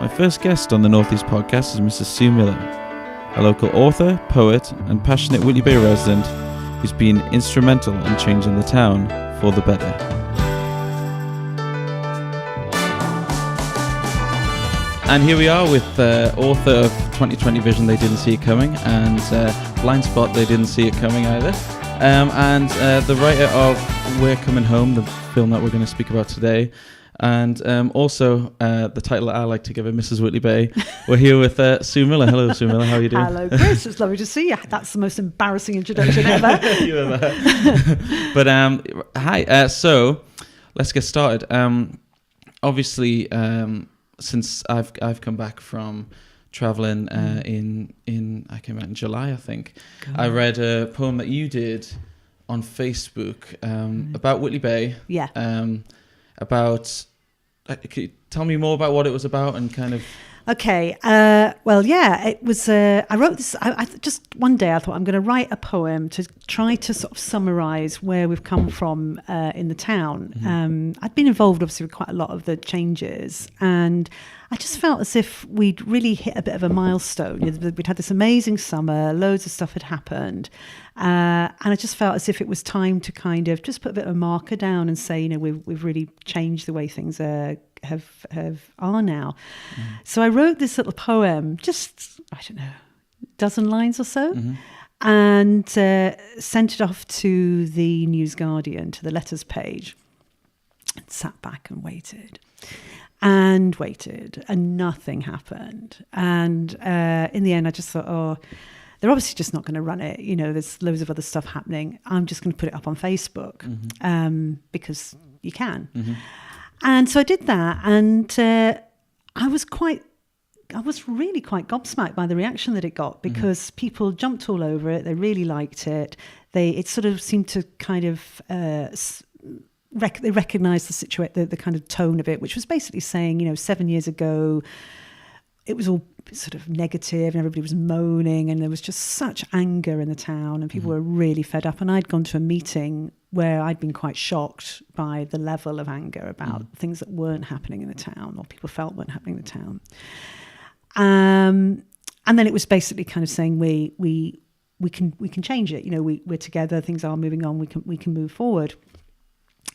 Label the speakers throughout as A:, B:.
A: My first guest on the Northeast podcast is Mrs. Sue Miller, a local author, poet, and passionate Whitley Bay resident who's been instrumental in changing the town for the better. And here we are with author of 2020 Vision, They Didn't See It Coming, and Blind Spot, They Didn't See It Coming either. And the writer of We're Coming Home, the film that we're going to speak about today. And also the title I like to give it, Mrs. Whitley Bay. We're here with Sue Miller. Hello, Sue Miller. How are you doing?
B: Hello, Chris. It's lovely to see you. That's the most embarrassing introduction ever.
A: You ever. But hi. So let's get started. Obviously, since I've come back from traveling I came out in July, I think. God. I read a poem that you did on Facebook about Whitley Bay.
B: Yeah.
A: About, can you tell me more about what it was about and kind of...
B: Okay, well, yeah, it was, I wrote this, I just one day I thought I'm going to write a poem to try to sort of summarise where we've come from in the town. Mm-hmm. I'd been involved obviously with quite a lot of the changes, and I just felt as if we'd really hit a bit of a milestone. We'd had this amazing summer, loads of stuff had happened, and I just felt as if it was time to kind of just put a bit of a marker down and say, you know, we've really changed the way things are now. Mm. So I wrote this little poem, just, I don't know, a dozen lines or so, and sent it off to the News Guardian, to the letters page, and sat back and waited, and nothing happened. And in the end, I just thought, oh, they're obviously just not going to run it. You know, there's loads of other stuff happening. I'm just going to put it up on Facebook because you can. Mm-hmm. And so I did that, and I was really quite gobsmacked by the reaction that it got, because people jumped all over it. They really liked it. It sort of seemed to kind of they recognised the kind of tone of it, which was basically saying, you know, 7 years ago, it was all sort of negative and everybody was moaning and there was just such anger in the town and people were really fed up. And I'd gone to a meeting where I'd been quite shocked by the level of anger about things that weren't happening in the town, or people felt weren't happening in the town. And then it was basically kind of saying we can change it. You know, we're together. Things are moving on. We can move forward.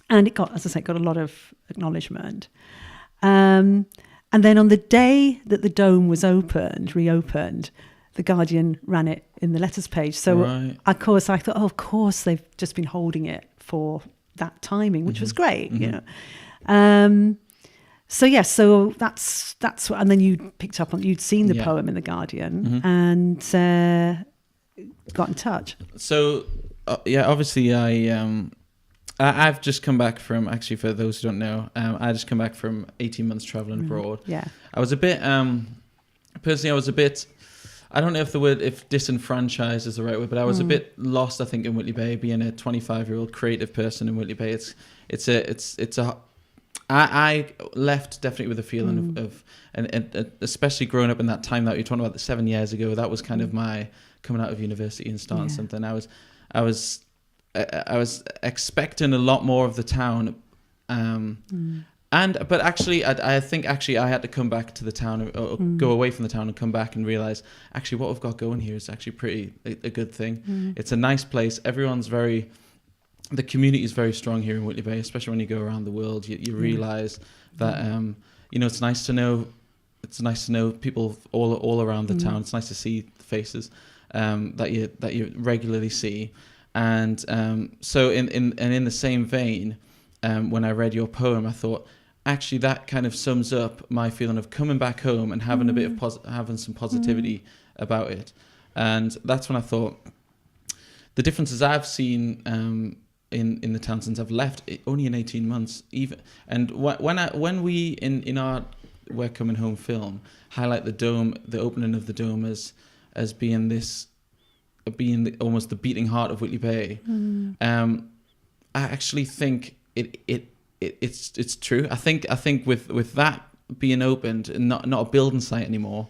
B: And it got, as I say, got a lot of acknowledgement. And then on the day that the dome was reopened, the Guardian ran it in the letters page. So, of course, I thought, of course, they've just been holding it for that timing, which was great, you know. So that's what, and then you picked up on, you'd seen the poem in the Guardian and got in touch.
A: So, obviously I've just come back from, actually, for those who don't know, I just come back from 18 months traveling abroad. Yeah. I was a bit, personally, I don't know if disenfranchised is the right word, but I was a bit lost, I think, in Whitley Bay, being a 25-year-old creative person in Whitley Bay. I left definitely with a feeling of and especially growing up in that time that you're talking about, the 7 years ago, that was kind of my coming out of university and starting something. I was expecting a lot more of the town, but actually, I think I had to come back to the town, or go away from the town and come back and realize actually what we've got going here is actually pretty a good thing. It's a nice place. The community is very strong here in Whitley Bay, especially when you go around the world. You realize that you know, it's nice to know people all around the town. It's nice to see faces that you regularly see. And so in the same vein, when I read your poem, I thought, actually, that kind of sums up my feeling of coming back home and having a bit of having some positivity about it. And that's when I thought the differences I've seen in the town since I've left, only in 18 months, even. And when we in our We're Coming Home film highlight the dome, the opening of the dome as being this. Being almost the beating heart of Whitley Bay, I actually think it's true. I think with that being opened and not a building site anymore,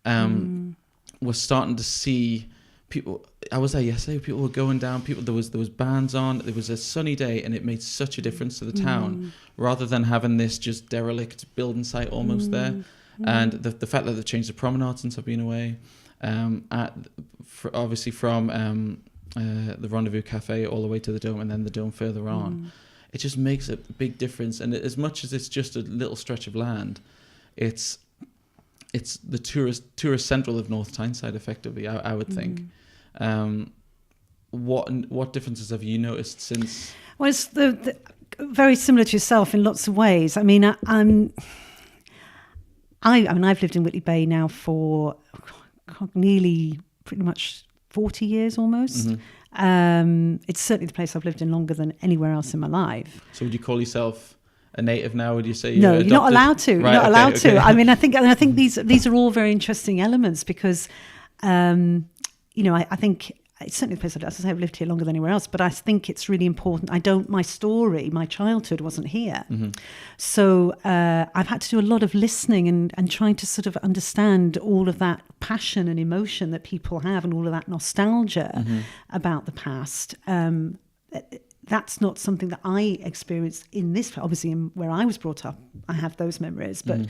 A: we're starting to see people. I was there yesterday. People were going down. There was bands on. It was a sunny day, and it made such a difference to the town, rather than having this just derelict building site almost there. And the fact that they've changed the promenade since I've been away, obviously from the Rendezvous Cafe all the way to the Dome, and then the Dome further on, it just makes a big difference. And as much as it's just a little stretch of land, it's the tourist central of North Tyneside, effectively, I would think. What differences have you noticed since?
B: Well, it's the very similar to yourself in lots of ways. I mean, I've lived in Whitley Bay now for nearly pretty much 40 years almost. It's certainly the place I've lived in longer than anywhere else in my life.
A: So would you call yourself a native now? Would you say
B: no? You're not allowed to.
A: Right,
B: you're not allowed
A: okay.
B: to. I mean, I think these are all very interesting elements because, I think. It's certainly the place, as I say, I've lived here longer than anywhere else, but I think it's really important. My childhood wasn't here. So I've had to do a lot of listening and trying to sort of understand all of that passion and emotion that people have and all of that nostalgia about the past. That's not something that I experienced in this. Obviously, where I was brought up, I have those memories. But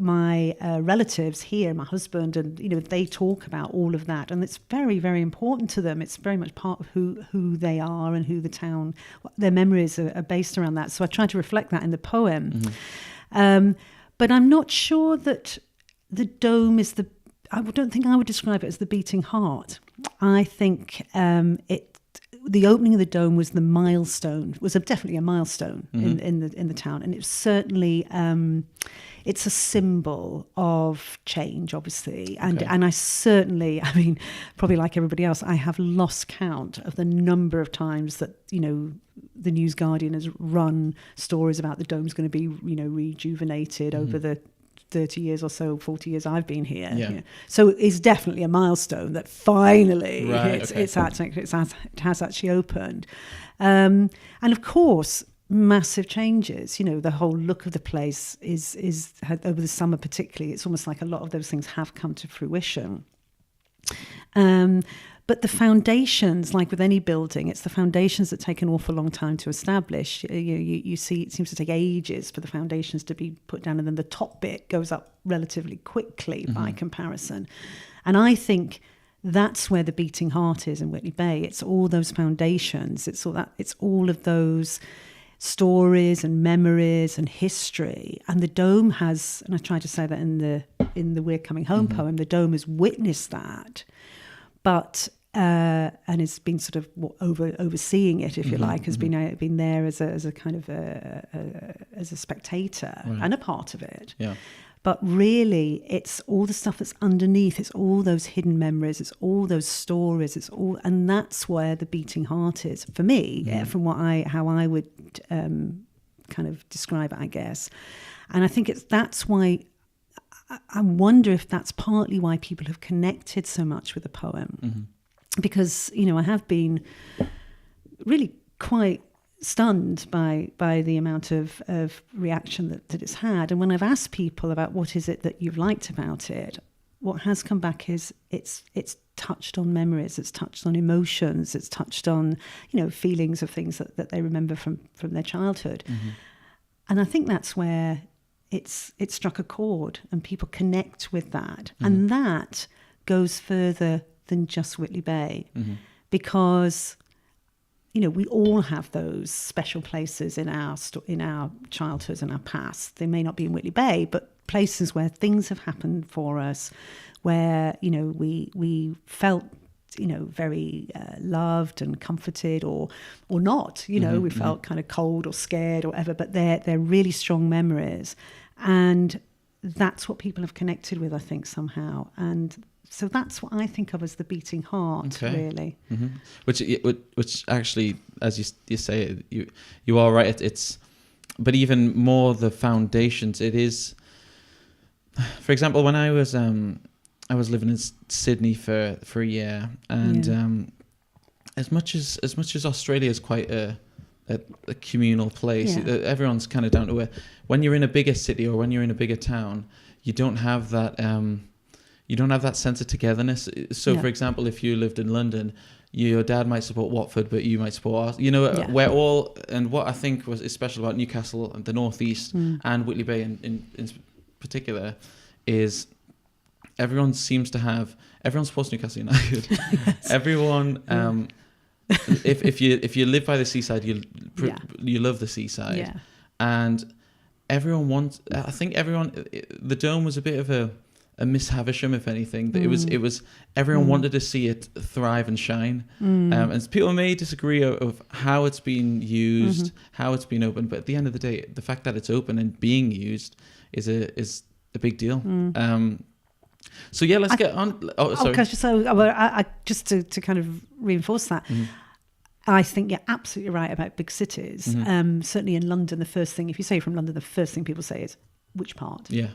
B: my relatives here, my husband, and they talk about all of that, and it's very, very important to them. It's very much part of who they are and who the town, their memories are based around that. So I try to reflect that in the poem. But I'm not sure that the Dome is I don't think I would describe it as the beating heart. I think the opening of the Dome was definitely a milestone in the town, and it's certainly it's a symbol of change, obviously, and I certainly, I mean, probably like everybody else, I have lost count of the number of times that the News Guardian has run stories about the Dome's going to be rejuvenated over the 30 years or so, 40 years I've been here.
A: Yeah.
B: So it's definitely a milestone that finally
A: it
B: has actually opened. And of course, massive changes. The whole look of the place is over the summer particularly, it's almost like a lot of those things have come to fruition. But the foundations, like with any building, it's the foundations that take an awful long time to establish. You see, it seems to take ages for the foundations to be put down, and then the top bit goes up relatively quickly by comparison. And I think that's where the beating heart is in Whitley Bay. It's all those foundations. It's all of those stories and memories and history. And the Dome has, and I try to say that in the We're Coming Home poem, the Dome has witnessed that. But and it's been sort of overseeing it, if you like, has been there as a kind of as a spectator and a part of it.
A: Yeah.
B: But really, it's all the stuff that's underneath. It's all those hidden memories. It's all those stories. And that's where the beating heart is for me. From how I would kind of describe it, I guess. And I think that's why. I wonder if that's partly why people have connected so much with the poem, because I have been really quite stunned by the amount of reaction that it's had. And when I've asked people about what is it that you've liked about it, what has come back is it's touched on memories, it's touched on emotions, it's touched on feelings of things that they remember from their childhood, and I think that's where it struck a chord and people connect with that. And that goes further than just Whitley Bay, because we all have those special places in our childhoods and our past. They may not be in Whitley Bay, but places where things have happened for us, where we felt very loved and comforted, or not. We felt kind of cold or scared or whatever. But they're really strong memories. And that's what people have connected with, I think, somehow. And so that's what I think of as the beating heart, really.
A: Which actually, as you say, you are right. It's but even more the foundations. It is, for example, when I was living in Sydney for a year, and as much as Australia is quite a communal place, everyone's kind of down to earth. When you're in a bigger city or when you're in a bigger town, you don't have that sense of togetherness. So for example, if you lived in London, your dad might support Watford, but you might support us. We're all, and what I think was special about Newcastle and the North East and Whitley Bay in particular is everyone supports Newcastle United. Yes. Everyone, if you live by the seaside, you love the seaside, and everyone wants. I think the Dome was a bit of a Miss Havisham, if anything. It was everyone wanted to see it thrive and shine. And people may disagree of how it's been used, how it's been open, but at the end of the day, the fact that it's open and being used is a big deal. So yeah, let's get on. Oh, sorry.
B: Okay, so I just to kind of reinforce that. I think you're absolutely right about big cities. Certainly in London, if you say you're from London, the first thing people say is, which part?
A: Yeah.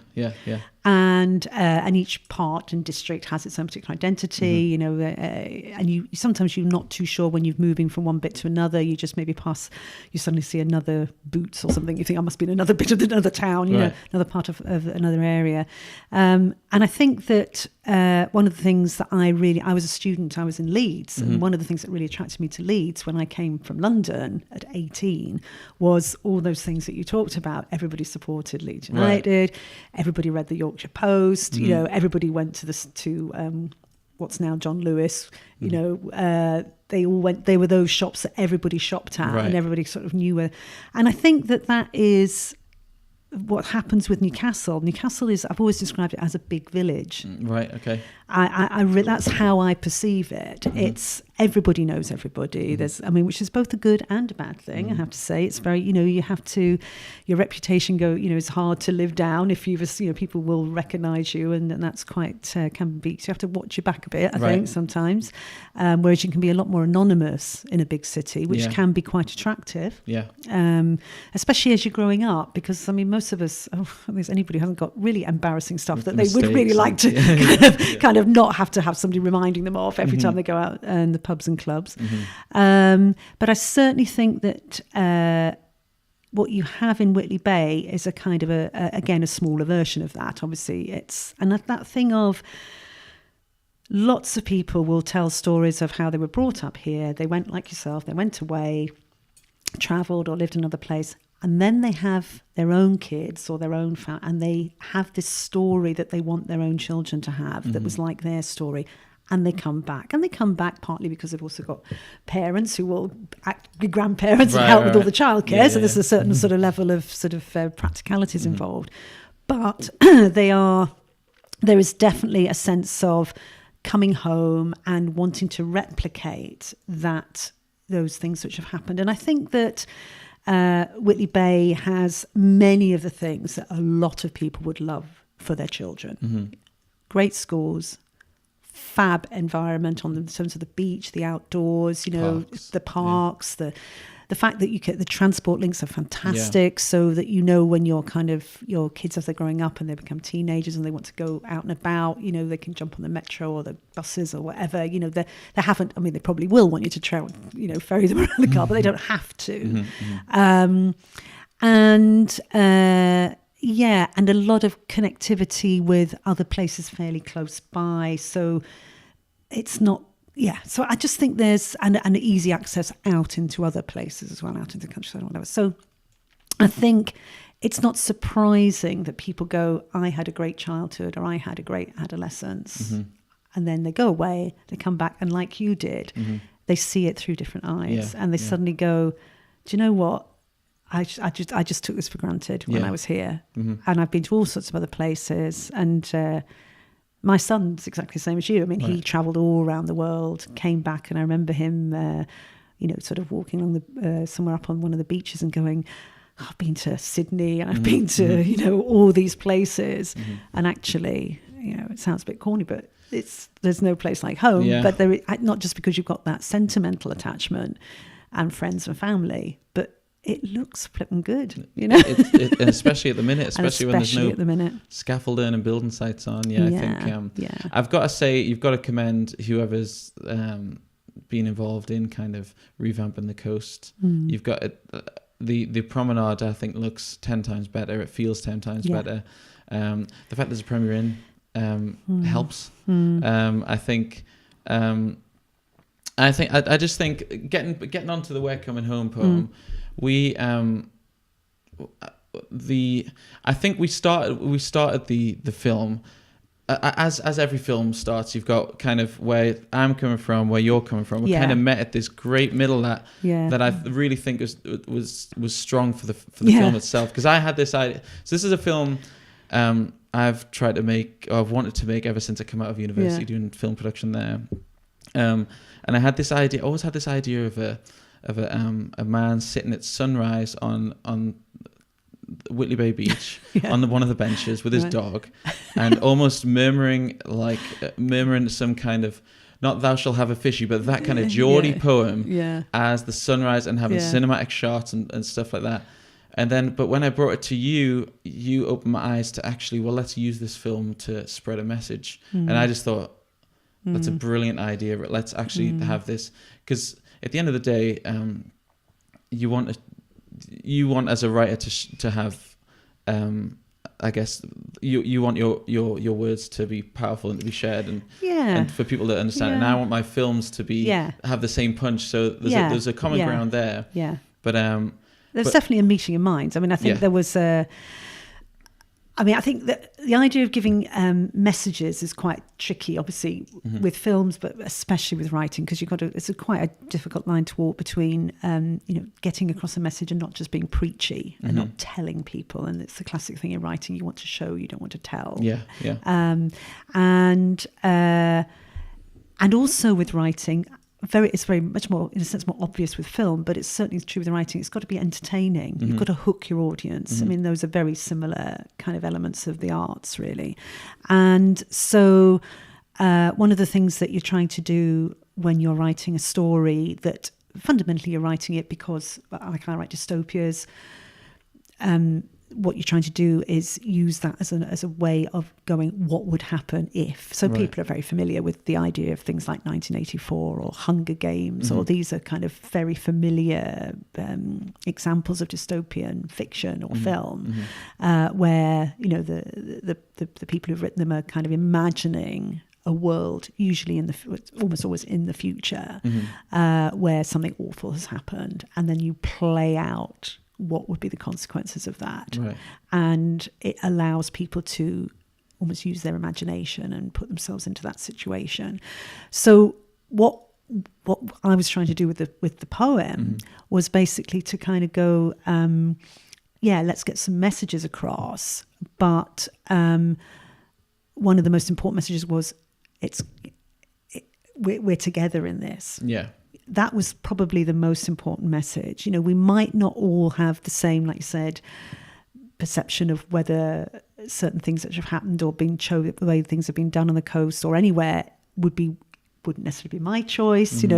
B: And each part and district has its own particular identity, and you sometimes you're not too sure when you're moving from one bit to another. You just maybe you suddenly see another Boots or something. You think I must be in another bit of another town, another part of another area. And I think that one of the things that I was a student, I was in Leeds, and one of the things that really attracted me to Leeds when I came from London at 18 was all those things that you talked about. Everybody supported Leeds United. Everybody read the Yorkshire Post. Everybody went to what's now John Lewis. They all went. They were those shops that everybody shopped at, and everybody sort of knew where. And I think that is what happens with Newcastle. Newcastle is, I've always described it as a big village.
A: Right. Okay.
B: That's how I perceive it. It's everybody knows everybody. Which is both a good and a bad thing. I have to say, it's very, you have to, your reputation it's hard to live down if people will recognise you, and that's quite can be. So you have to watch your back a bit. I think sometimes, whereas you can be a lot more anonymous in a big city, which can be quite attractive. Yeah. Especially as you're growing up, because most of us, there's anybody who hasn't got really embarrassing stuff that they would really like to kind of not have to have somebody reminding them of every time they go out in the pubs and clubs. But I certainly think that what you have in Whitley Bay is a kind of a smaller version of that. Obviously, and that thing of lots of people will tell stories of how they were brought up here. They went like yourself. They went away, travelled, or lived in another place. And then they have their own kids or their own family, and they have this story that they want their own children to have that was like their story. And they come back. And they come back partly because they've also got parents who will be grandparents and help with all the childcare. So there's a certain sort of level of sort of practicalities involved. But there is definitely a sense of coming home and wanting to replicate those things which have happened. And I think that Whitley Bay has many of the things that a lot of people would love for their children. Great schools, fab environment in terms of the beach, the outdoors, the parks, the fact that the transport links are fantastic, so that when your kids, as they're growing up and they become teenagers and they want to go out and about, they can jump on the metro or the buses or whatever. They haven't. I mean, they probably will want you to ferry them around the car, but they don't have to. And a lot of connectivity with other places fairly close by. So it's not. Yeah, so I just think there's an easy access out into other places as well, out into the countryside or whatever. So I think it's not surprising that people go, I had a great childhood or I had a great adolescence. And then they go away, they come back, and like you did, they see it through different eyes, and they suddenly go, do you know what? I just took this for granted when I was here. And I've been to all sorts of other places, and my son's exactly the same as you. I mean, he travelled all around the world, came back, and I remember him, sort of walking along somewhere up on one of the beaches and going, I've been to Sydney and I've been to, all these places. And actually, it sounds a bit corny, but there's no place like home. Yeah. But not just because you've got that sentimental attachment and friends and family, but it looks flipping good, And
A: especially at the minute, especially when there's no scaffolding and building sites on. I think I've got to say, you've got to commend whoever's been involved in kind of revamping the coast. You've got the promenade, I think, looks 10 times better. It feels 10 times better. The fact there's a Premier Inn helps. I just think getting onto the We're Coming Home poem, we I think we started the film. As every film starts, you've got kind of where I'm coming from, where you're coming from. We kind of met at this great middle that I really think was strong for the film itself. Because I had this idea. So this is a film I've tried to make, or I've wanted to make ever since I came out of university doing film production there. And I had this idea. Always had this idea of a man sitting at sunrise on Whitley Bay Beach on one of the benches with his dog, and almost murmuring some kind of, not "Thou shalt have a fishy," but that kind of Geordie poem as the sunrise, and having cinematic shots and stuff like that. And then, but when I brought it to you, you opened my eyes to actually, well, let's use this film to spread a message. And I just thought, that's a brilliant idea. Let's actually have this, because at the end of the day, you want as a writer to have, I guess you want your words to be powerful and to be shared, and for people to understand. And I want my films to be have the same punch. So there's a common ground there. Yeah. But
B: there's definitely a meeting of minds. I mean, I think there was I think that the idea of giving messages is quite tricky, obviously, with films, but especially with writing, because it's quite a difficult line to walk between, getting across a message and not just being preachy and not telling people. And it's the classic thing in writing: you want to show, you don't want to tell. And also with writing, it's very much more, in a sense, more obvious with film, but it's certainly true with writing. It's got to be entertaining. You've got to hook your audience. I mean, those are very similar kind of elements of the arts, really. And so one of the things that you're trying to do when you're writing a story, that fundamentally you're writing it because, like I write dystopias, what you're trying to do is use that as a way of going, what would happen if? So people are very familiar with the idea of things like 1984 or Hunger Games, or these are kind of very familiar examples of dystopian fiction or film, where the people who've written them are kind of imagining a world, usually almost always in the future, where something awful has happened, and then you play out what would be the consequences of that. And it allows people to almost use their imagination and put themselves into that situation. So what I was trying to do with the poem was basically to kind of go, let's get some messages across, but one of the most important messages was we're together in this. That was probably the most important message. We might not all have the same, like you said, perception of whether certain things that have happened or been shown, the way things have been done on the coast or anywhere wouldn't necessarily be my choice. If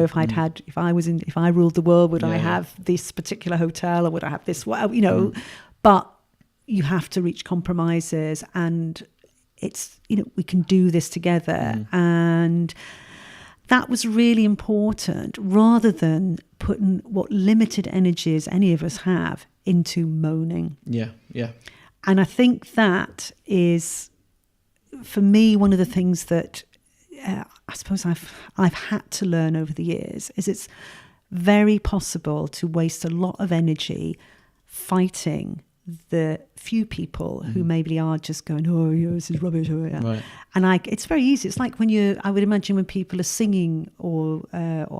B: I ruled the world, would I have this particular hotel, or would I have this? But you have to reach compromises, and it's we can do this together, and that was really important, rather than putting what limited energies any of us have into moaning. And I think that is, for me, one of the things that I suppose I've had to learn over the years is it's very possible to waste a lot of energy fighting the few people who maybe are just going, this is rubbish. And it's very easy. It's like I would imagine when people are singing or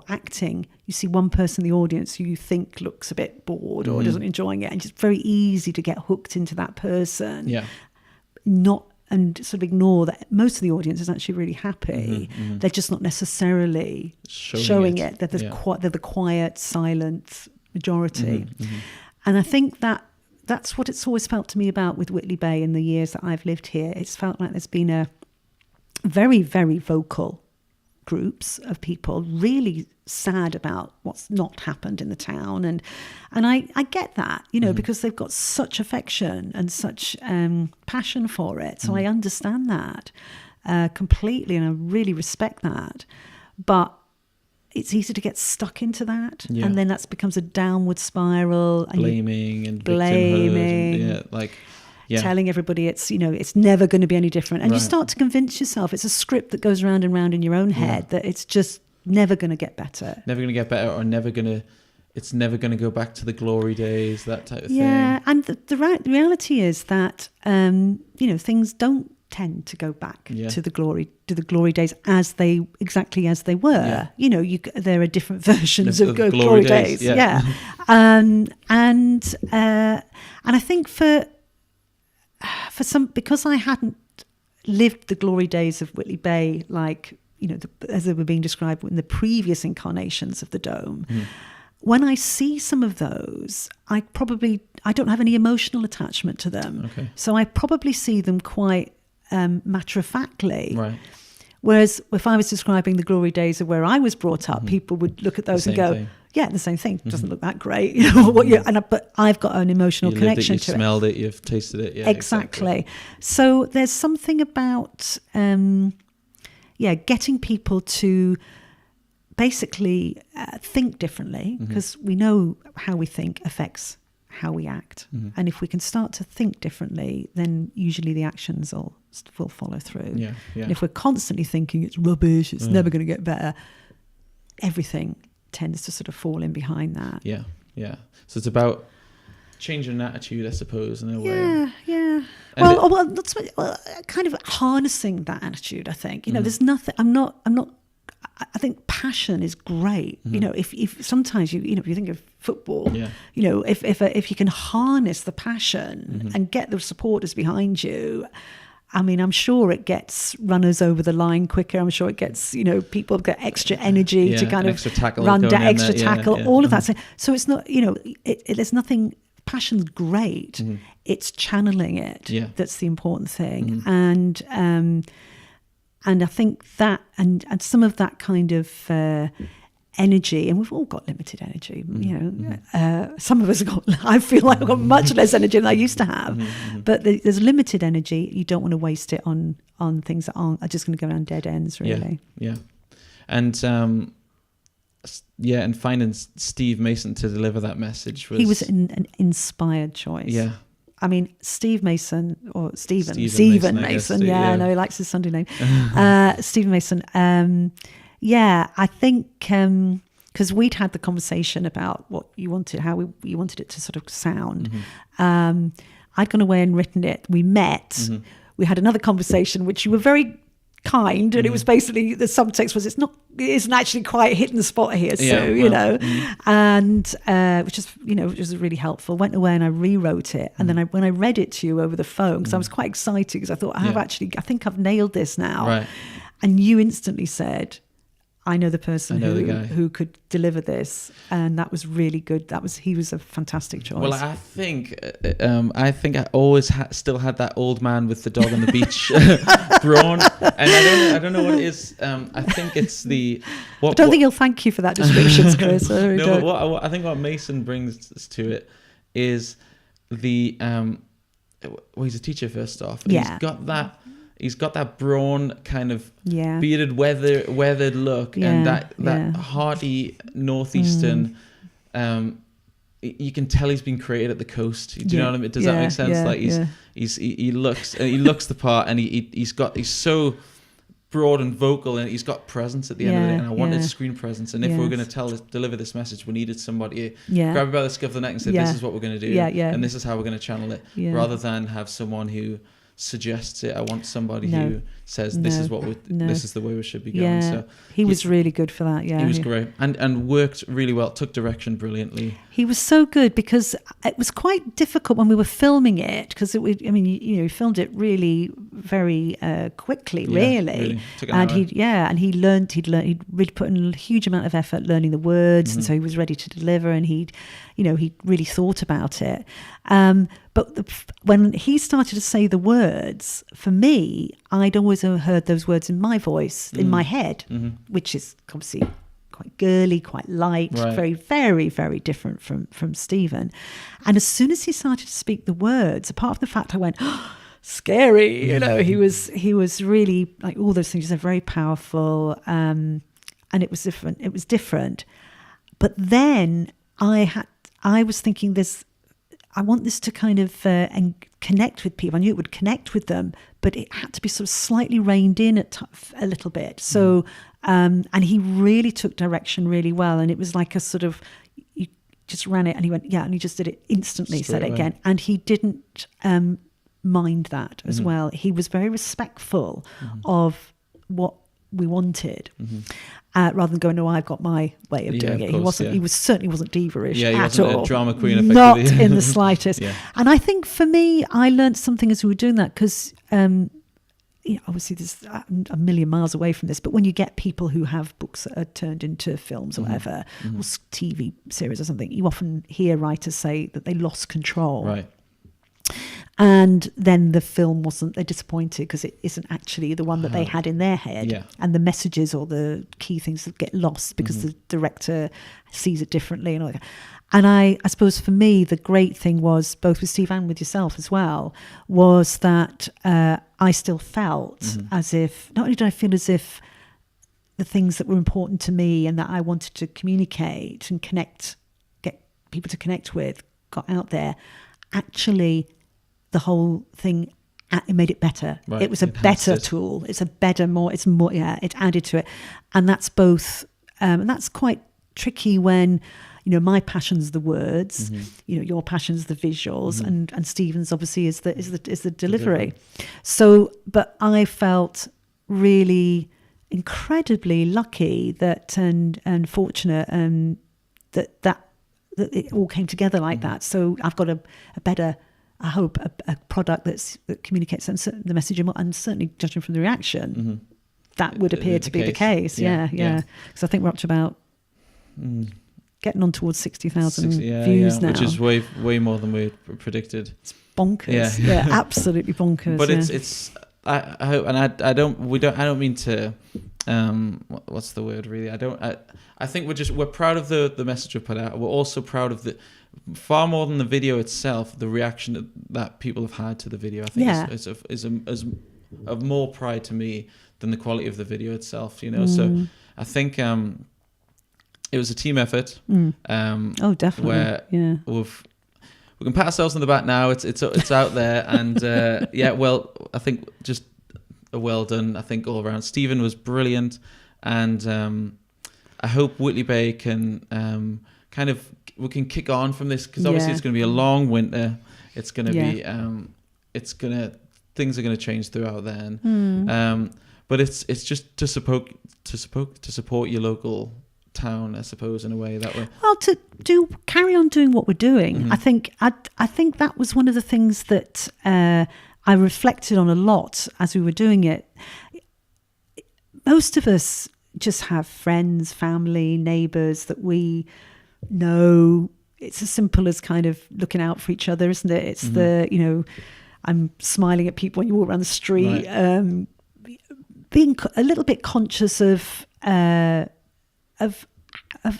B: acting, you see one person in the audience who you think looks a bit bored or isn't enjoying it, and it's very easy to get hooked into that person. And sort of ignore that most of the audience is actually really happy. They're just not necessarily showing it. They're the quiet, silent majority. And I think that's what it's always felt to me about with Whitley Bay in the years that I've lived here. It's felt like there's been a very, very vocal groups of people really sad about what's not happened in the town. And I get that, because they've got such affection and such passion for it. So I understand that completely, and I really respect that. But it's easy to get stuck into that, and then that becomes a downward spiral. And
A: blaming and victimhood,
B: telling everybody it's never going to be any different, and you start to convince yourself it's a script that goes round and round in your own head that it's just never going to get better,
A: or never going to it's never going to go back to the glory days, that type of thing.
B: Yeah, and the reality is that things don't tend to go back to the glory days exactly as they were. There are different versions of glory days. And I think for some, because I hadn't lived the glory days of Whitley Bay, like as they were being described in the previous incarnations of the Dome. When I see some of those, I don't have any emotional attachment to them.
A: Okay.
B: So I probably see them quite matter-of-factly.
A: Right.
B: Whereas if I was describing the glory days of where I was brought up, people would look at those and go, yeah, the same thing. Doesn't look that great. But I've got an emotional connection to it.
A: You've smelled it, you've tasted it. Yeah,
B: exactly. So there's something about, getting people to basically think differently, because we know how we think affects how we act. And if we can start to think differently, then usually the actions will follow through.
A: Yeah.
B: And if we're constantly thinking it's rubbish, it's never going to get better, everything tends to sort of fall in behind that.
A: Yeah. So it's about changing an attitude, I suppose, in a way.
B: Yeah. Well, kind of harnessing that attitude, I think. There's nothing, I think passion is great. If sometimes if you think of football, if you can harness the passion and get the supporters behind you, I mean, I'm sure it gets runners over the line quicker. I'm sure it gets, people get extra energy to kind of run down, extra tackle, all of that. So it's not, there's nothing. Passion's great. It's channeling it that's the important thing. And I think that, and some of that kind of energy, and we've all got limited energy, some of us I feel like I've got much less energy than I used to have, but there's limited energy. You don't want to waste it on things that are just going to go around dead ends, really.
A: Yeah. And and finding Steve Mason to deliver that message was...
B: He was an inspired choice.
A: Yeah.
B: I mean, Steve Mason, or Stephen Mason. I know he likes his Sunday name. Stephen Mason. I think because we'd had the conversation about what you wanted, how you wanted it to sort of sound. I'd gone away and written it. We met. We had another conversation, which you were very kind, and it was basically, the subtext was, it isn't actually quite hitting the spot here, and which was really helpful. Went away and I rewrote it, and then when I read it to you over the phone, because I was quite excited, because I thought I think I've nailed this now.
A: Right.
B: And you instantly said, I know the person who could deliver this, and that was really good. He was a fantastic choice.
A: Well, I think I always still had that old man with the dog on the beach brawn, and I don't know what it is. I think it's the.
B: I don't think he'll thank you for that description, Chris.
A: But I think what Mason brings to it is the. He's a teacher first off. And He's got that brawn kind of bearded, weathered look, and that hearty northeastern. You can tell he's been created at the coast. Do you know what I mean? Does that make sense? He looks the part, and he's so broad and vocal, and he's got presence at the end of the day. And I wanted screen presence. And if we're going to deliver this message, we needed somebody to grab him by the scruff of the neck and say, "This is what we're going to do, and this is how we're going to channel it," rather than have someone who suggests it. I want somebody who says this is this is the way we should be going. So
B: he was really good for that.
A: He was great and worked really well. Took direction brilliantly.
B: He was so good, because it was quite difficult when we were filming it, because you filmed it really very quickly, really.
A: Took an hour.
B: And he'd really put in a huge amount of effort learning the words, and so he was ready to deliver, and he'd really thought about it. But when he started to say the words, for me, I'd always heard those words in my voice, in my head, which is obviously quite girly, quite light, very, very, very different from Stephen. And as soon as he started to speak the words, apart from the fact I went, oh, scary, he was really, like, all those things, very powerful, and it was different. But then I was thinking, I want this to kind of connect with people. I knew it would connect with them, but it had to be sort of slightly reined in a little bit. So, and he really took direction really well. And it was like a sort of, just ran it, and he went, yeah, and he just did it instantly,
A: Straight
B: said it
A: away.
B: again. And he didn't mind that as well. He was very respectful of what we wanted. Rather than going, no, I've got my way of doing it.
A: Course,
B: he certainly wasn't diva-ish
A: he
B: at
A: wasn't
B: all.
A: a drama queen,
B: Not
A: effectively.
B: in the slightest.
A: Yeah.
B: And I think for me, I learned something as we were doing that, because obviously there's a million miles away from this, but when you get people who have books that are turned into films or whatever, or TV series or something, you often hear writers say that they lost control.
A: Right.
B: And then the film they're disappointed because it isn't actually the one that they had in their head.
A: Yeah.
B: And the messages or the key things that get lost because the director sees it differently and all that. And I suppose for me, the great thing was, both with Steve and with yourself as well, was that I still felt as if, not only did I feel as if the things that were important to me and that I wanted to communicate and get people to connect with, got out there, actually the whole thing, it made it better.
A: Right.
B: It was a better tool. It's a better, it's more, it's added to it. And that's both, and that's quite tricky when, my passion's the words, your passion's the visuals, and Stephen's obviously is the delivery. So, but I felt really incredibly lucky and fortunate, that it all came together like that. So I've got a better, I hope, a product that communicates the message, and certainly judging from the reaction, that would appear to be the case. Yeah. Because I think we're up to about getting on towards 60,000 views now,
A: which is way more than we predicted.
B: It's bonkers. Yeah, absolutely bonkers.
A: But it's I hope, and I don't mean to what's the word really? I think we're proud of the message we put out. We're also proud of the, far more than the video itself, the reaction that people have had to the video. I think is of more pride to me than the quality of the video itself. So I think it was a team effort.
B: Oh, definitely.
A: Where we can pat ourselves on the back now. It's out there, and well, I think just a well done. I think all around, Stephen was brilliant, and I hope Whitley Bay can we can kick on from this, because obviously it's going to be a long winter. It's going to be things are going to change throughout then. But it's just to support your local town, I suppose, in a way that way.
B: Well, to carry on doing what we're doing. I think that was one of the things that I reflected on a lot as we were doing it. Most of us just have friends, family, neighbours that we know. It's as simple as kind of looking out for each other, isn't it? It's I'm smiling at people when you walk around the street. Right. Being a little bit conscious of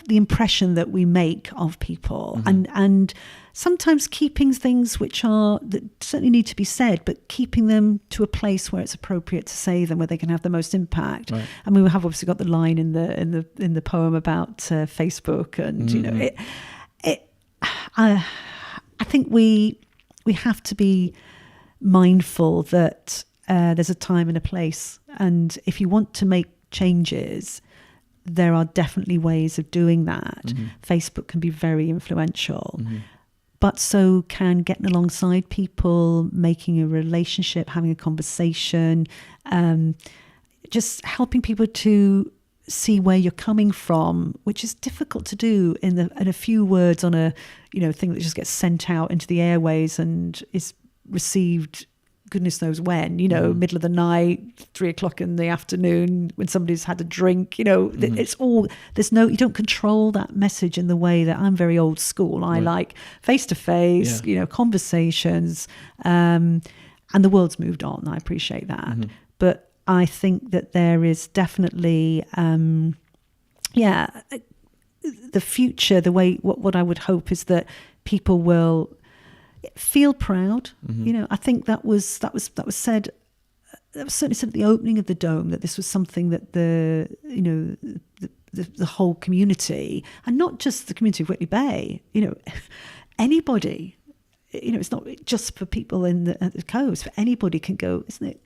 B: the impression that we make of people, and sometimes keeping things that certainly need to be said, but keeping them to a place where it's appropriate to say them, where they can have the most impact. Right. And we have obviously got the line in the poem about Facebook, and I think we have to be mindful that there's a time and a place, and if you want to make changes, there are definitely ways of doing that. Facebook can be very influential, but so can getting alongside people, making a relationship, having a conversation, just helping people to see where you're coming from, which is difficult to do in a few words on a thing that just gets sent out into the airways and is received goodness knows when, middle of the night, 3:00 in the afternoon, when somebody's had a drink, it's all, you don't control that message in the way that I'm very old school. I like face-to-face, conversations, and the world's moved on. I appreciate that. But I think that there is definitely, the future, the way, what I would hope is that people will feel proud. I think that was said. That was certainly said at the opening of the Dome, that this was something that the whole community, and not just the community of Whitley Bay, anybody it's not just for people at the coast. For anybody can go, isn't it?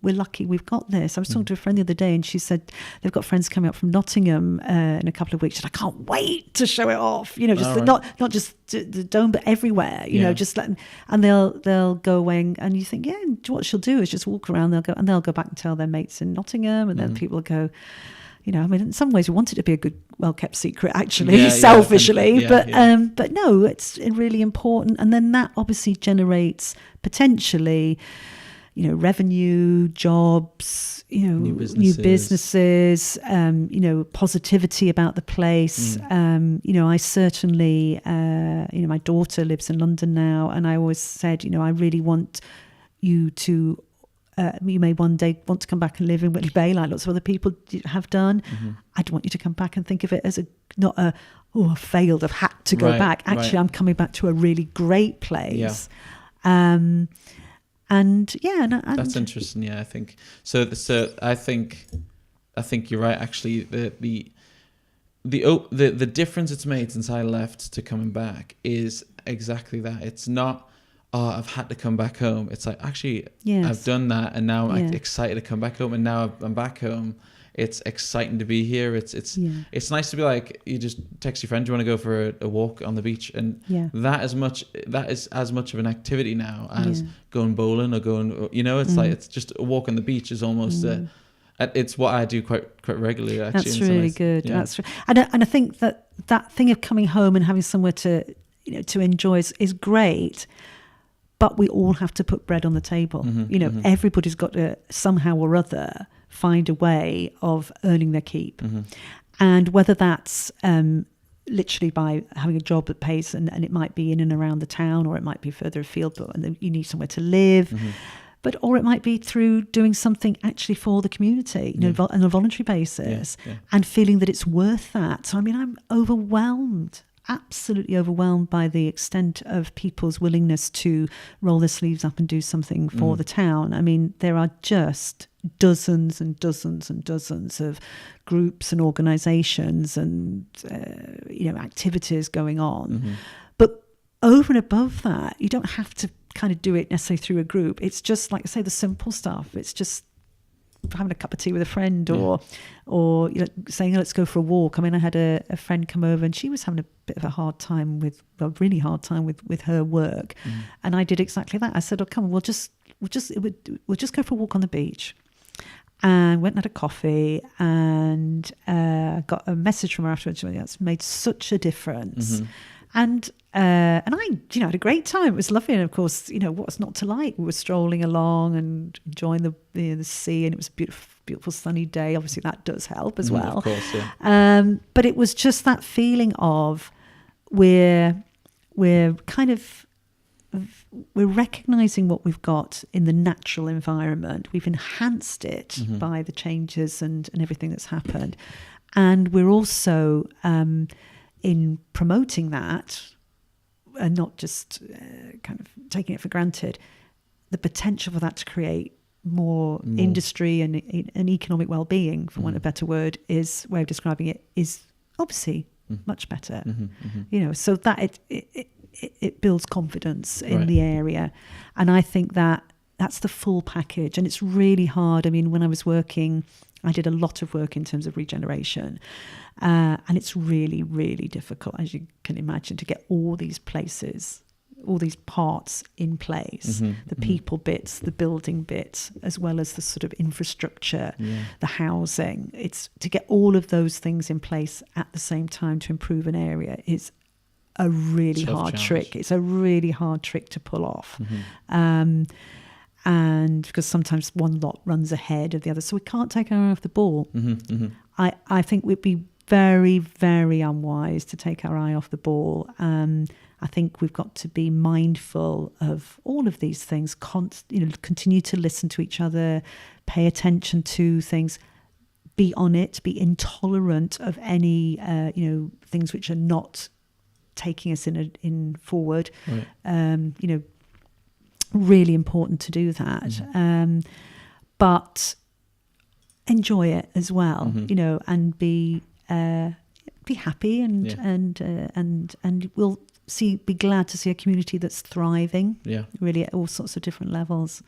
B: We're lucky we've got this. I was talking to a friend the other day, and she said they've got friends coming up from Nottingham in a couple of weeks, and I can't wait to show it off. Not just the dome, but everywhere. Just letting, and they'll go away, and you think, what she'll do is just walk around. They'll go back and tell their mates in Nottingham, and then people will go. In some ways we want it to be a good, well-kept secret, actually, selfishly. But no, it's really important. And then that obviously generates potentially, revenue, jobs, new businesses, positivity about the place. I certainly, my daughter lives in London now, and I always said, I really want you to. You may one day want to come back and live in Whitley Bay, like lots of other people have done. I'd want you to come back and think of it as I failed, I've had to go back. Actually, I'm coming back to a really great place. And that's
A: interesting. Yeah, I think so. I think you're right. Actually, the difference it's made since I left to coming back is exactly that. It's not. I've had to come back home. It's like, actually, I've done that, and now I'm excited to come back home, and now I'm back home. It's exciting to be here. It's nice to be like, you just text your friend, do you want to go for a walk on the beach? And that is as much of an activity now as going bowling or going, it's like, it's just a walk on the beach is almost it's what I do quite regularly, actually.
B: That's really good. Yeah. That's and I think that thing of coming home and having somewhere to enjoy is great. But we all have to put bread on the table. Everybody's got to somehow or other find a way of earning their keep. And whether that's literally by having a job that pays, and it might be in and around the town, or it might be further afield, but you need somewhere to live. Or it might be through doing something actually for the community, on a voluntary basis, and feeling that it's worth that. So, I'm overwhelmed. Absolutely overwhelmed by the extent of people's willingness to roll their sleeves up and do something for the town. There are just dozens and dozens and dozens of groups and organisations and activities going on. But over and above that, you don't have to kind of do it necessarily through a group. It's just, like I say, the simple stuff. It's just having a cup of tea with a friend, or saying, let's go for a walk. I had a friend come over, and she was having a bit of a really hard time with her work, and I did exactly that. I said, come on, we'll just go for a walk on the beach. And went and had a coffee, and got a message from her afterwards. That's made such a difference. And I, had a great time. It was lovely. And of course, what's not to like? We were strolling along and enjoying the sea, and it was a beautiful, beautiful sunny day. Obviously that does help as well.
A: Of course, yeah.
B: But it was just that feeling of we're recognizing what we've got in the natural environment. We've enhanced it by the changes and everything that's happened. And we're also, in promoting that, and not just kind of taking it for granted, the potential for that to create more industry and economic well-being, for want of a better word, way of describing it, is obviously much better. So that it builds confidence in the area. And I think that's the full package. And it's really hard. When I was working, I did a lot of work in terms of regeneration. And it's really, really difficult, as you can imagine, to get all these places, all these parts in place, the people bits, the building bits, as well as the sort of infrastructure, the housing. It's to get all of those things in place at the same time to improve an area is a really hard trick. It's a really hard trick to pull off. And because sometimes one lot runs ahead of the other, so we can't take our eye off the ball. I think we'd be very, very unwise to take our eye off the ball. I think we've got to be mindful of all of these things. Continue to listen to each other, pay attention to things, be on it, be intolerant of any things which are not taking us in forward. Really important to do that. But enjoy it as well, and be happy and we'll be glad to see a community that's thriving,
A: Yeah.
B: really at all sorts of different levels.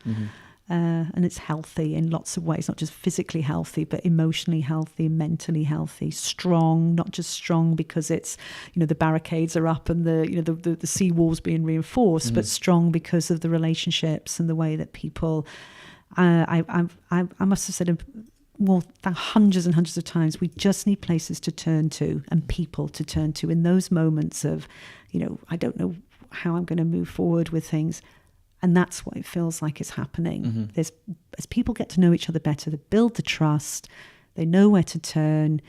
B: And it's healthy in lots of ways, not just physically healthy, but emotionally healthy, mentally healthy, strong, not just strong because it's, the barricades are up and the seawall's being reinforced, but strong because of the relationships and the way that people, I must have said more than hundreds and hundreds of times, we just need places to turn to and people to turn to in those moments of, I don't know how I'm going to move forward with things. And that's what it feels like is happening. As people get to know each other better, they build the trust, they know where to turn,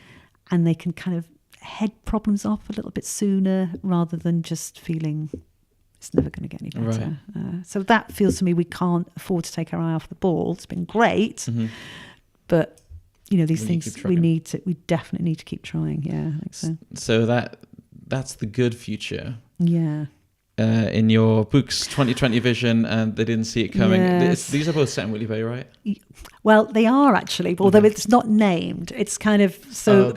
B: and they can kind of head problems off a little bit sooner rather than just feeling it's never going to get any better. Right. So that feels to me we can't afford to take our eye off the ball. It's been great, but these things we definitely need to keep trying. Yeah, I think so.
A: So that's the good future.
B: Yeah.
A: In your book's 2020 vision, and they didn't see it coming.
B: Yes.
A: These are both set in Whitley Bay, right?
B: Well, they are actually, although it's not named. It's kind of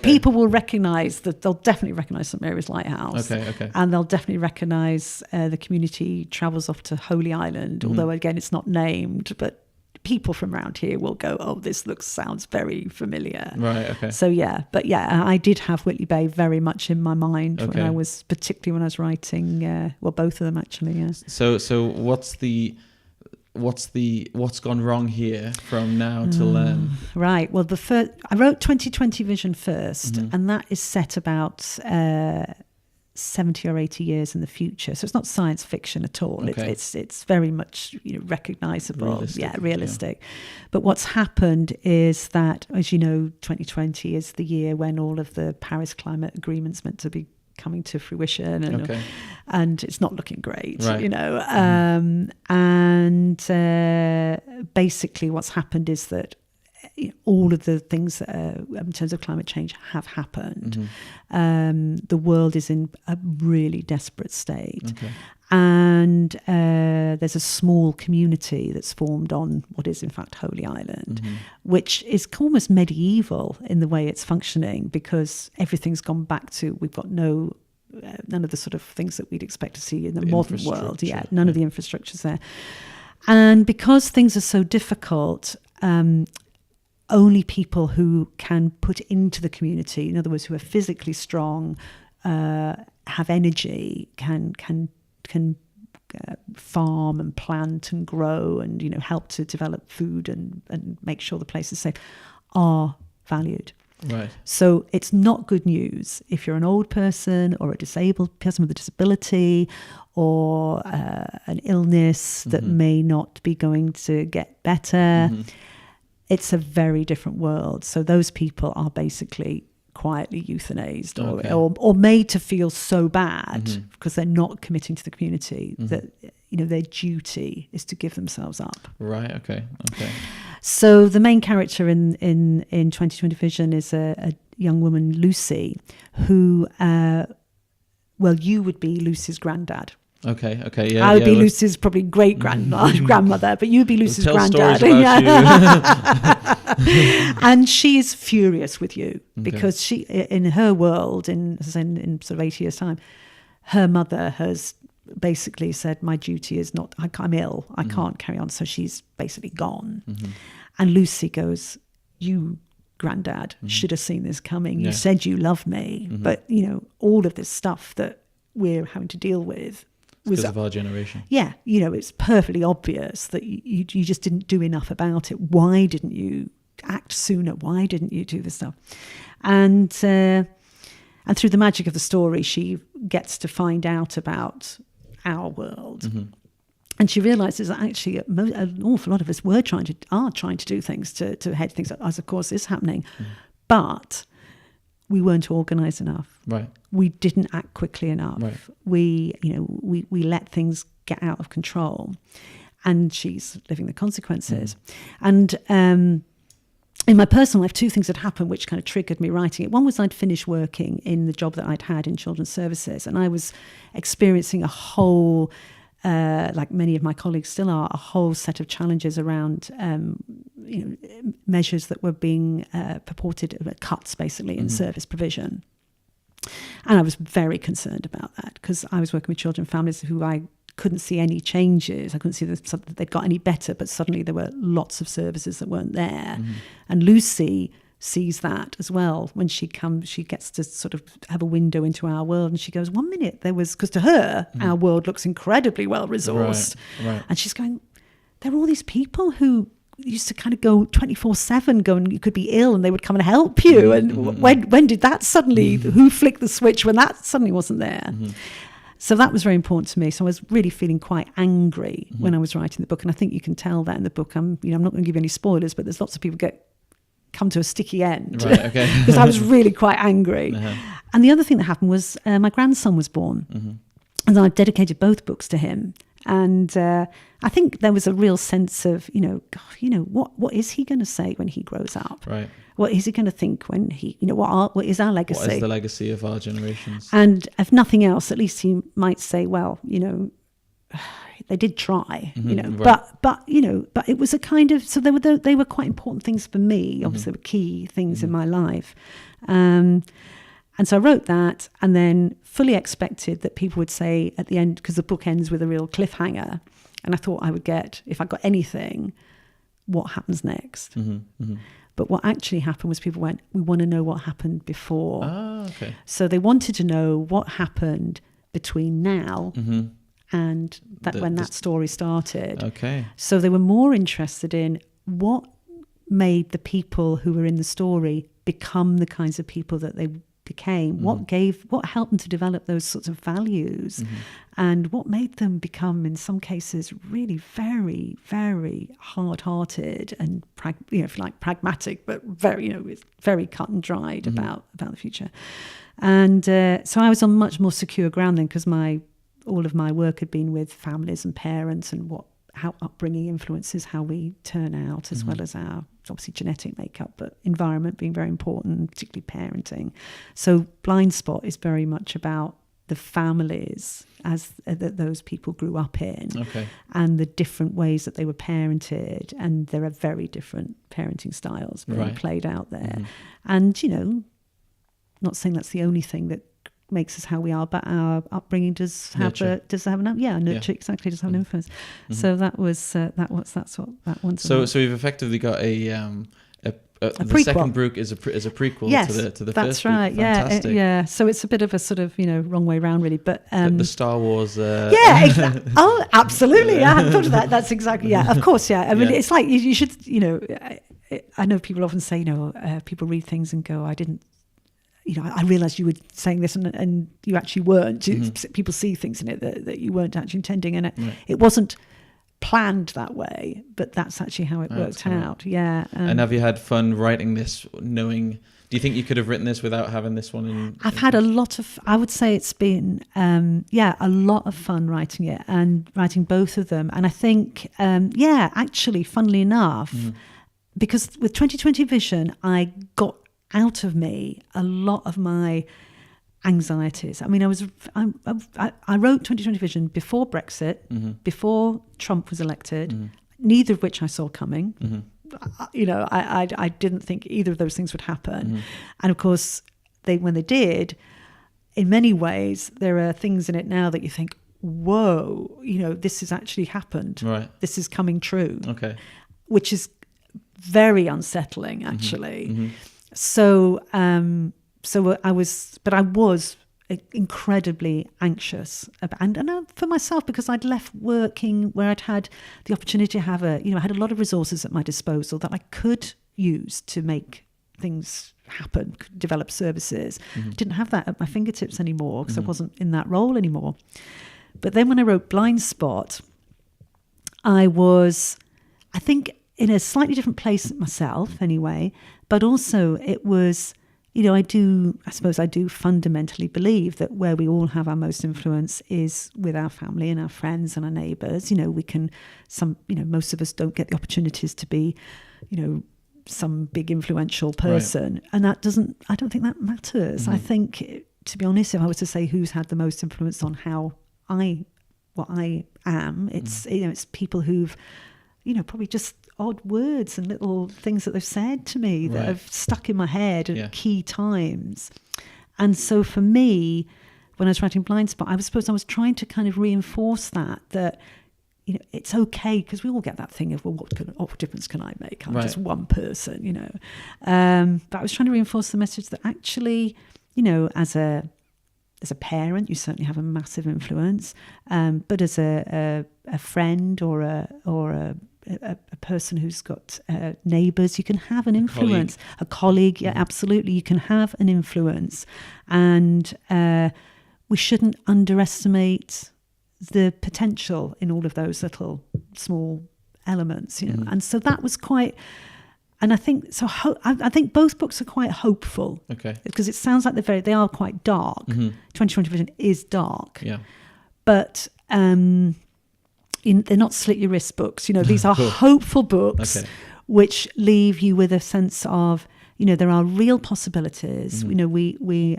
B: people will recognise that. They'll definitely recognise St Mary's Lighthouse.
A: Okay.
B: And they'll definitely recognise the community travels off to Holy Island, although again it's not named, but people from around here will go, oh, this sounds very familiar.
A: Right, okay.
B: So I did have Whitley Bay very much in my mind particularly when I was writing, both of them actually, yeah.
A: So what's gone wrong here from now till then?
B: Right, well I wrote 2020 Vision first, and that is set about 70 or 80 years in the future, so it's not science fiction at all. Okay. It's very much recognizable, realistic. Yeah. But what's happened is that, as you know, 2020 is the year when all of the Paris climate agreements meant to be coming to fruition, and it's not looking great,
A: right.
B: Basically what's happened is that all of the things that in terms of climate change have happened. The world is in a really desperate state. And there's a small community that's formed on what is in fact Holy Island, which is almost medieval in the way it's functioning, because everything's gone back to, we've got none of the sort of things that we'd expect to see in the modern world. None of the infrastructure's there. And because things are so difficult, only people who can put into the community, in other words, who are physically strong, have energy, can farm and plant and grow and help to develop food and make sure the place is safe, are valued.
A: Right.
B: So it's not good news if you're an old person or a disabled person with a disability or an illness that may not be going to get better. It's a very different world. So those people are basically quietly euthanized or made to feel so bad because they're not committing to the community that their duty is to give themselves up.
A: Right. Okay.
B: So the main character in 2020 Vision is a young woman, Lucy, who you would be Lucy's granddad.
A: Okay, yeah.
B: I would be Lucy's probably great grandmother, but you'd be Lucy's granddad. And she is furious with you because she, in her world, in sort of 80 years' time, her mother has basically said, my duty is not, I'm ill, I can't carry on. So she's basically gone. And Lucy goes, you, granddad, should have seen this coming. You said you loved me, but all of this stuff that we're having to deal with was
A: because of our generation.
B: Yeah, it's perfectly obvious that you just didn't do enough about it. Why didn't you act sooner? Why didn't you do this stuff? And through the magic of the story, she gets to find out about our world. And she realises that actually an awful lot of us are trying to do things to head things up, as of course is happening. But we weren't organised enough.
A: Right.
B: We didn't act quickly enough.
A: Right.
B: We let things get out of control, and she's living the consequences. And in my personal life, two things had happened which kind of triggered me writing it. One was I'd finished working in the job that I'd had in children's services, and I was experiencing a whole, like many of my colleagues still are, a whole set of challenges around measures that were being purported, cuts basically in service provision. And I was very concerned about that because I was working with children and families who I couldn't see any changes. I couldn't see that they'd got any better, but suddenly there were lots of services that weren't there. And Lucy sees that as well. When she comes, she gets to sort of have a window into our world, and she goes, 1 minute there was, because to her, our world looks incredibly well resourced.
A: Right.
B: And she's going, there are all these people who used to kind of go 24/7, going, you could be ill and they would come and help you. And when did that suddenly, who flicked the switch when that suddenly wasn't there? So that was very important to me. So I was really feeling quite angry when I was writing the book. And I think you can tell that in the book. I'm not going to give you any spoilers, but there's lots of people come to a sticky end.
A: Right, okay.
B: Because I was really quite angry. And the other thing that happened was my grandson was born. And I dedicated both books to him. And I think there was a real sense of, what is he going to say when he grows up?
A: Right.
B: What is he going to think when he, what is our legacy?
A: What is the legacy of our generations?
B: And if nothing else, at least he might say, well, they did try,
A: Right.
B: but it was a kind of, so they were quite important things for me. Obviously, they were key things in my life. And so I wrote that, and then fully expected that people would say at the end, because the book ends with a real cliffhanger, and I thought I would get, if I got anything, what happens next? But what actually happened was people went, we want to know what happened before.
A: Ah, okay.
B: So they wanted to know what happened between now and that story started.
A: Okay.
B: So they were more interested in what made the people who were in the story become the kinds of people that they became, what helped them to develop those sorts of values, and what made them become, in some cases, really very, very hard-hearted and if you like, pragmatic, but very, very cut and dried about the future. And so I was on much more secure ground then, because all of my work had been with families and parents, and how upbringing influences how we turn out, as well as our, obviously, genetic makeup, but environment being very important, particularly parenting. So Blind Spot is very much about the families that those people grew up in, and the different ways that they were parented, and there are very different parenting styles being played out there. And, not saying that's the only thing that makes us how we are, but our upbringing does have nurture exactly, does have an influence. So that's what that one's about.
A: So we've effectively got the
B: prequel.
A: second book is a prequel to the
B: that's
A: first
B: right.
A: book. Fantastic.
B: So it's a bit of a sort of wrong way round, really. But
A: the Star Wars.
B: Exactly. Oh, absolutely. I hadn't thought of that. That's exactly. Yeah, of course. Yeah. I mean, it's like you should. I know people often say, people read things and go, I didn't. I realised you were saying this and you actually weren't. People see things in it that you weren't actually intending, and it wasn't planned that way, but that's actually how it worked out. Yeah.
A: And have you had fun writing this, knowing, do you think you could have written this without having this one
B: I've had a lot of, I would say it's been, a lot of fun writing it, and writing both of them. And I think, actually, funnily enough, because with 2020 Vision, I got out of me a lot of my anxieties. I mean, I wrote 2020 Vision before Brexit, before Trump was elected, neither of which I saw coming. I didn't think either of those things would happen. And of course, when they did, in many ways, there are things in it now that you think, whoa, this has actually happened. Right. This is coming true. Okay. Which is very unsettling, actually. So I was incredibly anxious and for myself, because I'd left working where I'd had the opportunity to have I had a lot of resources at my disposal that I could use to make things happen, develop services. Didn't have that at my fingertips anymore because I wasn't in that role anymore. But then when I wrote Blind Spot, I was, I think, in a slightly different place myself anyway, but also it was, I suppose I do fundamentally believe that where we all have our most influence is with our family and our friends and our neighbours. Most of us don't get the opportunities to be, some big influential person. Right. And I don't think that matters. I think, to be honest, if I was to say who's had the most influence on what I am, it's, it's people who've, probably just odd words and little things that they've said to me that have stuck in my head at key times. And so for me, when I was writing Blind Spot, I was trying to kind of reinforce that you know, it's okay, because we all get that thing of, well, what difference can I make? I'm just one person, you know. But I was trying to reinforce the message that actually, you know, as a parent, you certainly have a massive influence, but as a friend or a person who's got neighbours, you can have an influence. A colleague, yeah, absolutely, you can have an influence, and we shouldn't underestimate the potential in all of those little small elements, you know. And so that was quite, and I think so. I think both books are quite hopeful, because it sounds like they are quite dark. 2020 Vision is dark, but they're not slit your wrist books. You know, these are hopeful books, which leave you with a sense of, you know, there are real possibilities. You know,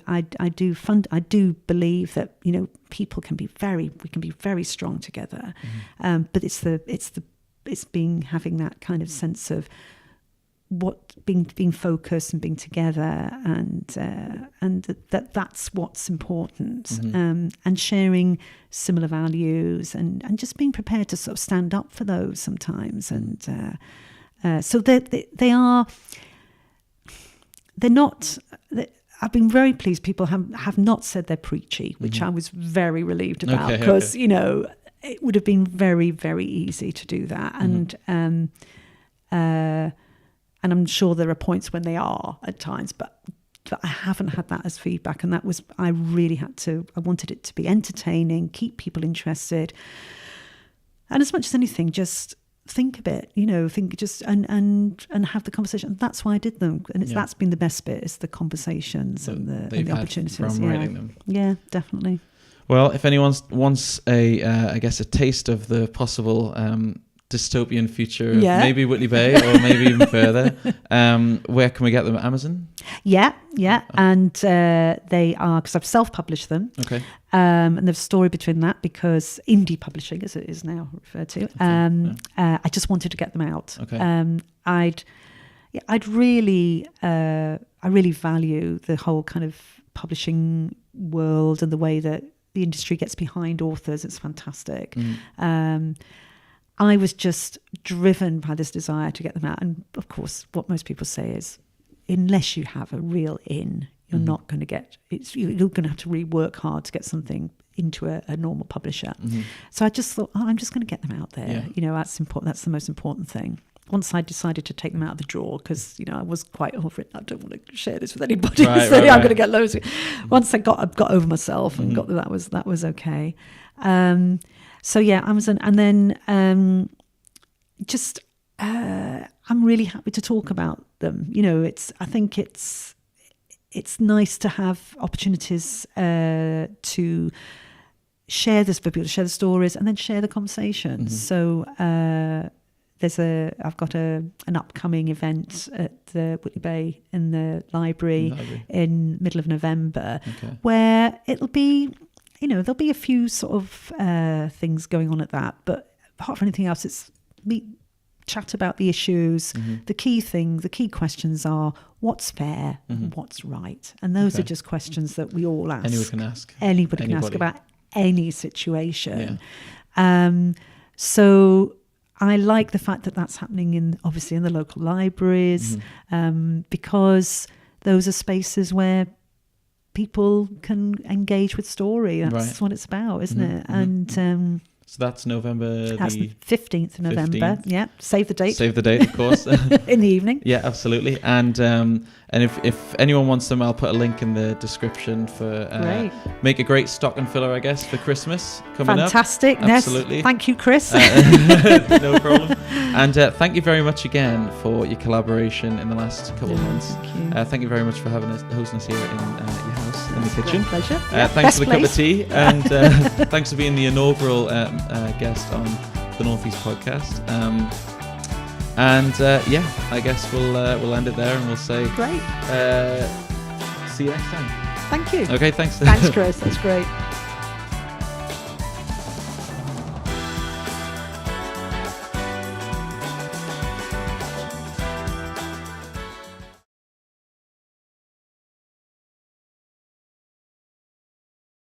B: I do believe that, you know, we can be very strong together. But it's having that kind of sense of being focused and being together, and that's what's important. And sharing similar values, and just being prepared to sort of stand up for those sometimes. And so they are. They're not. I've been very pleased. People have not said they're preachy, which I was very relieved about, because you know, it would have been very, very easy to do that. And I'm sure there are points when they are at times, but I haven't had that as feedback. And that was, I wanted it to be entertaining, keep people interested, and as much as anything, just think a bit, you know, and have the conversation. That's why I did them, and that's been the best bit, is the conversations and the opportunities
A: from writing them.
B: Yeah, definitely.
A: Well, if anyone wants a taste of the possible dystopian future, maybe Whitley Bay or maybe even further, where can we get them? Amazon?
B: Yeah, and they are, because I've self-published them. And there's a story between that, because indie publishing, as it is now referred to, I just wanted to get them out. I really value the whole kind of publishing world and the way that the industry gets behind authors. It's fantastic. I was just driven by this desire to get them out. And of course, what most people say is, unless you have a real in, you're not going to get, you're going to have to really work hard to get something into a normal publisher. So I just thought, I'm just going to get them out there. You know, that's important. That's the most important thing. Once I decided to take them out of the drawer, because, you know, I was quite over it. I don't want to share this with anybody. I'm going to get loads of it. Once I got over myself and got that was okay. So yeah, Amazon, and then I'm really happy to talk about them. You know, I think it's nice to have opportunities to share this for people, to share the stories, and then share the conversations. So I've got an upcoming event at the Whitley Bay in the library in middle of November, where it'll be, you know, there'll be a few sort of things going on at that, but apart from anything else, it's chat about the issues. The key questions are, what's fair and what's right, and those are just questions that we all ask. Anybody can ask about any situation. So I like the fact that that's happening obviously in the local libraries, because those are spaces where people can engage with story. That's what it's about, isn't it? And
A: so that's November.
B: That's the 15th of November. 15th. Yeah, save the date.
A: Save the date, of course.
B: In the evening.
A: Yeah, absolutely. And if anyone wants them, I'll put a link in the description for make a great stocking filler, I guess, for Christmas coming up.
B: Fantastic.
A: Absolutely.
B: Yes. Thank you, Chris.
A: No problem. And thank you very much again for your collaboration in the last couple of months.
B: Thank you.
A: Thank you very much for hosting us here in your house, in the kitchen.
B: Pleasure.
A: Thanks for the cup of tea, and thanks for being the inaugural guest on the Northeast podcast. I guess we'll end it there, and we'll say
B: great.
A: See you next time.
B: Thank you.
A: Okay, thanks.
B: Thanks, Chris. That's great.